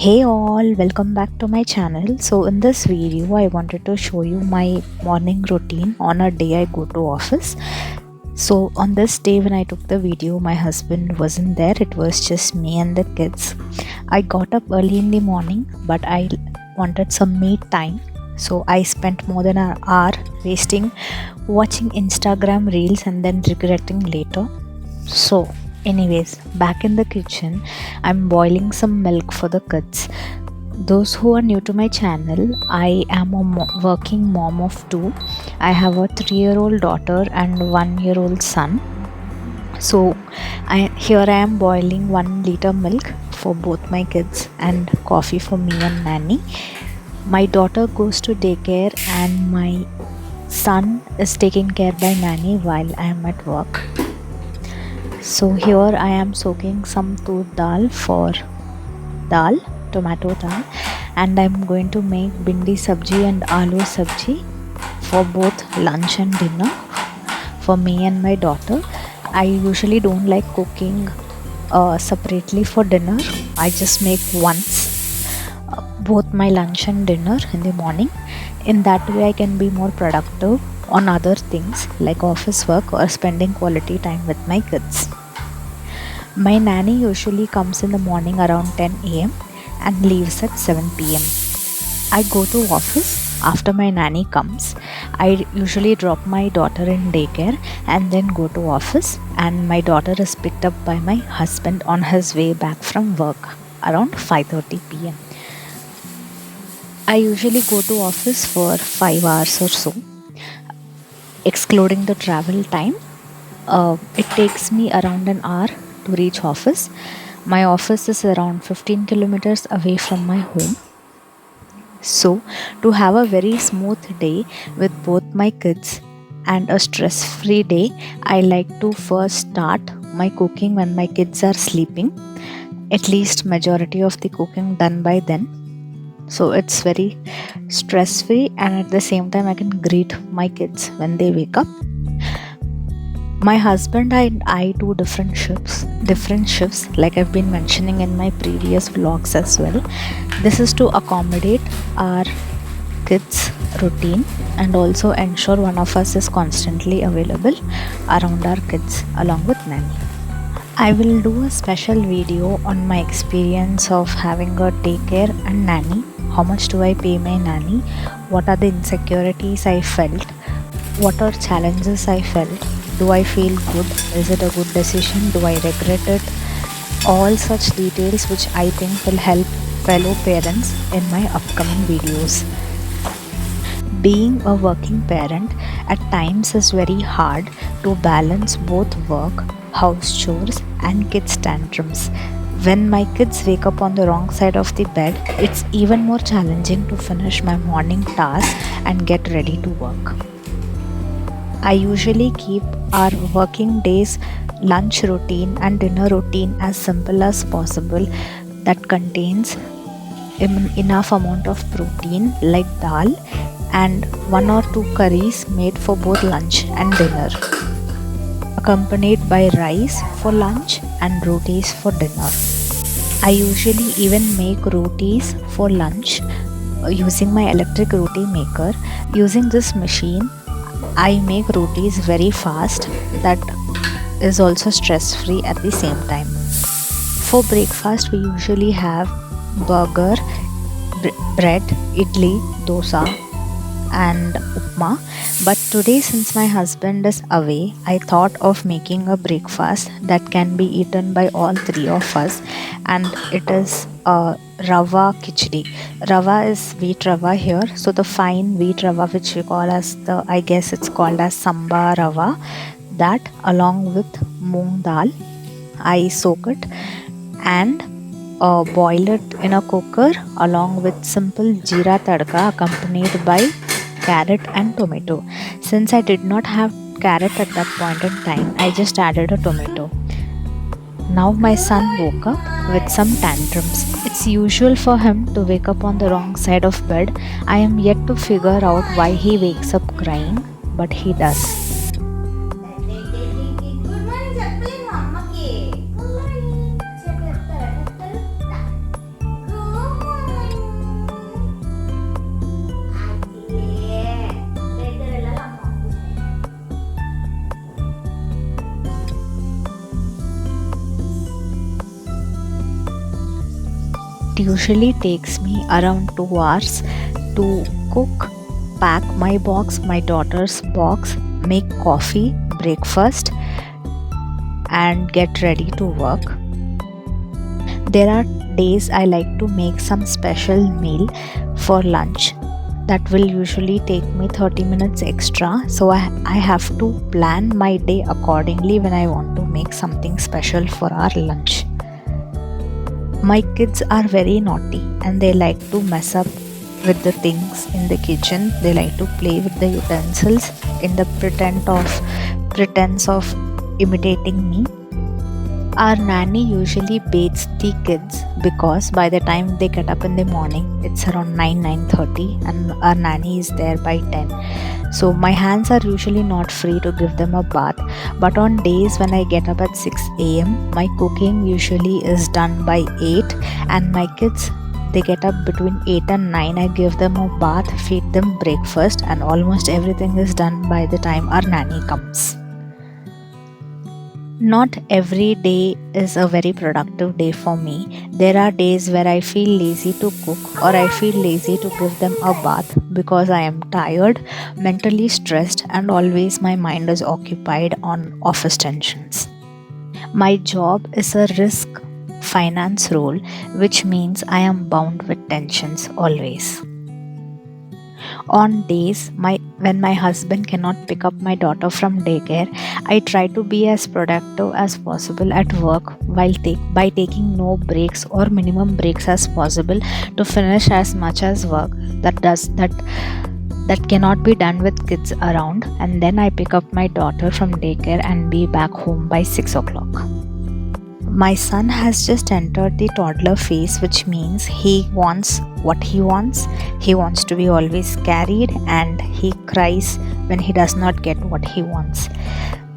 Hey all, welcome back to my channel. So in this video I wanted to show you my morning routine on a day I go to office. So on this day when I took the video, my husband wasn't there. It was just me and the kids. I got up early in the morning, but I wanted some me time. So I spent more than an hour wasting watching Instagram reels and then regretting later. So anyways, back in the kitchen, I'm boiling some milk for the kids. Those who are new to my channel, I am a working mom of two. I have a 3-year-old daughter and 1-year-old son. So here I am boiling 1 liter milk for both my kids and coffee for me and nanny. My daughter goes to daycare and my son is taken care by nanny while I am at work. So here I am soaking some tur dal for tomato dal, and I'm going to make bindi sabji and aloo sabji for both lunch and dinner for me and my daughter. I usually don't like cooking separately for dinner. I just make once both my lunch and dinner in the morning. In that way I can be more productive on other things like office work or spending quality time with my kids. My nanny usually comes in the morning around 10 a.m. and leaves at 7 p.m. I go to office after my nanny comes. I usually drop my daughter in daycare and then go to office, and my daughter is picked up by my husband on his way back from work around 5:30 p.m. I usually go to office for 5 hours or so, excluding the travel time. It takes me around an hour to reach office. My office is around 15 kilometers away from my home. So, to have a very smooth day with both my kids and a stress free day, I like to first start my cooking when my kids are sleeping, at least majority of the cooking done by then. So it's very stress free, and at the same time I can greet my kids when they wake up. My husband and I do different shifts like I've been mentioning in my previous vlogs as well. This is to accommodate our kids routine and also ensure one of us is constantly available around our kids along with nanny. I will do a special video on my experience of having a daycare and nanny. How much do I pay my nanny? What are the insecurities I felt? What are challenges I felt? Do I feel good? Is it a good decision? Do I regret it? All such details which I think will help fellow parents in my upcoming videos. Being a working parent at times is very hard to balance both work, house chores and kids tantrums. When my kids wake up on the wrong side of the bed, it's even more challenging to finish my morning tasks and get ready to work. I usually keep our working days lunch routine and dinner routine as simple as possible that contains enough amount of protein like dal and 1 or 2 curries made for both lunch and dinner, accompanied by rice for lunch and rotis for dinner. I usually even make rotis for lunch using my electric roti maker. Using this machine, I make rotis very fast, that is also stress free at the same time. For breakfast we usually have burger, bread, idli, dosa and upma, but today since my husband is away, I thought of making a breakfast that can be eaten by all 3 of us, and it is a rava khichdi. Rava is wheat rava here, so the fine wheat rava which we call as I guess it's called as samba rava, that along with moong dal, I soak it and boil it in a cooker along with simple jeera tadka accompanied by carrot and tomato. Since I did not have carrot at that point in time, I just added a tomato. Now my son woke up with some tantrums. It's usual for him to wake up on the wrong side of bed. I am yet to figure out why he wakes up crying, but he does. It usually takes me around 2 hours to cook, pack my box, my daughter's box, make coffee, breakfast, and get ready to work. There are days I like to make some special meal for lunch that will usually take me 30 minutes extra. So I have to plan my day accordingly when I want to make something special for our lunch. My kids are very naughty and they like to mess up with the things in the kitchen. They like to play with the utensils in the pretense of imitating me. Our nanny usually bathes the kids because by the time they get up in the morning, it's around 9:30, and our nanny is there by 10. So my hands are usually not free to give them a bath. But on days when I get up at 6 a.m., my cooking usually is done by 8, and my kids, they get up between 8 and 9. I give them a bath, feed them breakfast, and almost everything is done by the time our nanny comes. Not every day is a very productive day for me. There are days where I feel lazy to cook or I feel lazy to give them a bath because I am tired, mentally stressed, and always my mind is occupied on office tensions. My job is a risk finance role, which means I am bound with tensions always. On days when my husband cannot pick up my daughter from daycare, I try to be as productive as possible at work by taking no breaks or minimum breaks as possible to finish as much as work that cannot be done with kids around, and then I pick up my daughter from daycare and be back home by 6 o'clock. My son has just entered the toddler phase, which means he wants what he wants. He wants to be always carried and he cries when he does not get what he wants.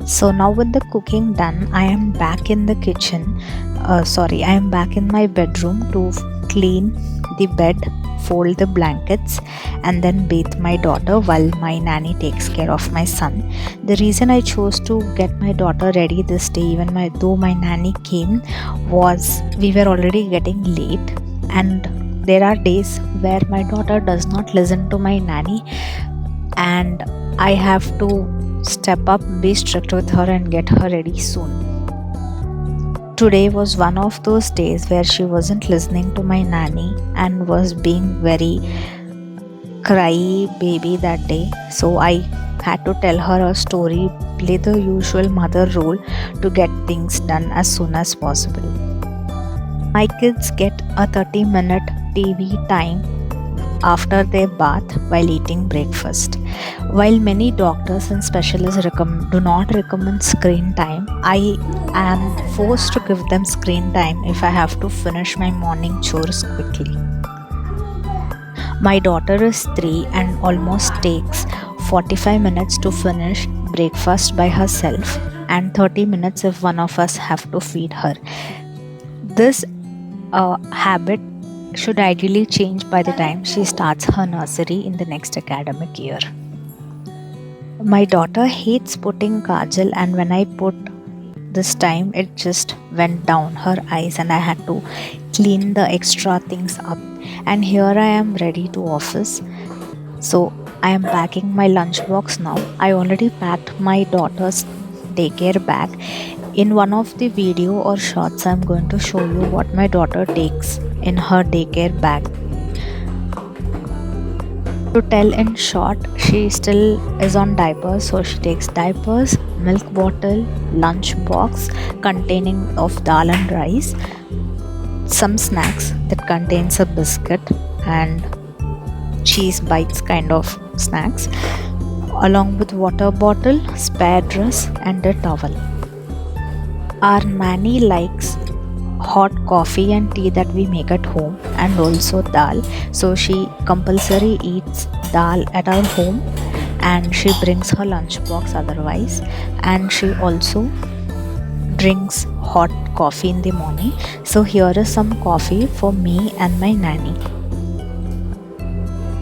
So now with the cooking done, I am back in the kitchen. I am back in my bedroom to clean the bed, fold the blankets, and then bathe my daughter while my nanny takes care of my son. The reason I chose to get my daughter ready this day, though my nanny came, was we were already getting late, and there are days where my daughter does not listen to my nanny, and I have to step up, be strict with her, and get her ready soon. Today was one of those days where she wasn't listening to my nanny and was being very cry baby that day. So I had to tell her a story, play the usual mother role to get things done as soon as possible. My kids get a 30-minute TV time after their bath while eating breakfast. While many doctors and specialists do not recommend screen time, I am forced to give them screen time if I have to finish my morning chores quickly. My daughter is 3 and almost takes 45 minutes to finish breakfast by herself, and 30 minutes if one of us have to feed her. This habit should ideally change by the time she starts her nursery in the next academic year. My daughter hates putting kajal, and when I put this time, it just went down her eyes and I had to clean the extra things up. And here I am ready to office. So I am packing my lunchbox now. I already packed my daughter's daycare bag. In one of the video or shots, I'm going to show you what my daughter takes in her daycare bag. To tell in short, she still is on diapers, so she takes diapers, milk bottle, lunch box containing of dal and rice, some snacks that contains a biscuit and cheese bites kind of snacks, along with water bottle, spare dress, and a towel. Our nanny likes hot coffee and tea that we make at home, and also dal, so she compulsory eats dal at our home, and she brings her lunch box otherwise, and she also drinks hot coffee in the morning. So here is some coffee for me and my nanny.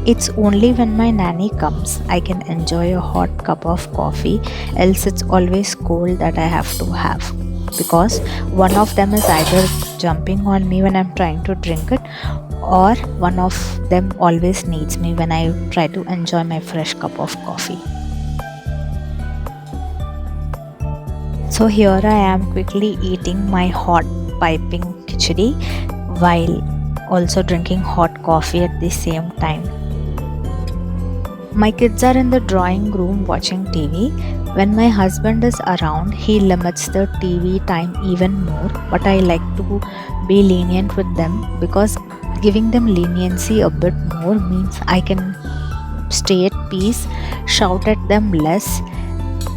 It's only when my nanny comes I can enjoy a hot cup of coffee, else it's always cold that I have to have, because one of them is either jumping on me when I'm trying to drink it, or one of them always needs me when I try to enjoy my fresh cup of coffee. So here I am quickly eating my hot piping khichdi while also drinking hot coffee at the same time. My kids are in the drawing room watching TV. When my husband is around, he limits the TV time even more, but I like to be lenient with them because giving them leniency a bit more means I can stay at peace, shout at them less,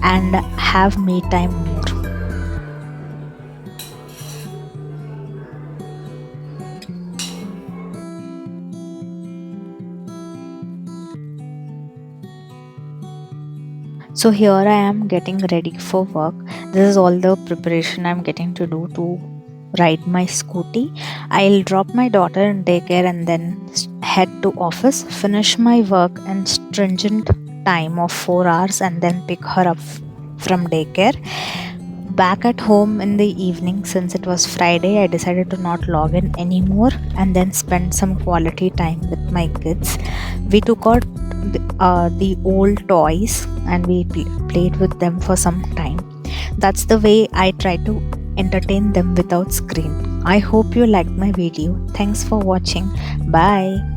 and have me time more. So here I am getting ready for work. This is all the preparation I'm getting to do to ride my scooty. I'll drop my daughter in daycare and then head to office, finish my work in stringent time of 4 hours and then pick her up from daycare. Back at home in the evening, since it was Friday, I decided to not log in anymore and then spend some quality time with my kids. We took out the old toys and we played with them for some time. That's the way I try to entertain them without screen. I hope you liked my video. Thanks for watching. Bye.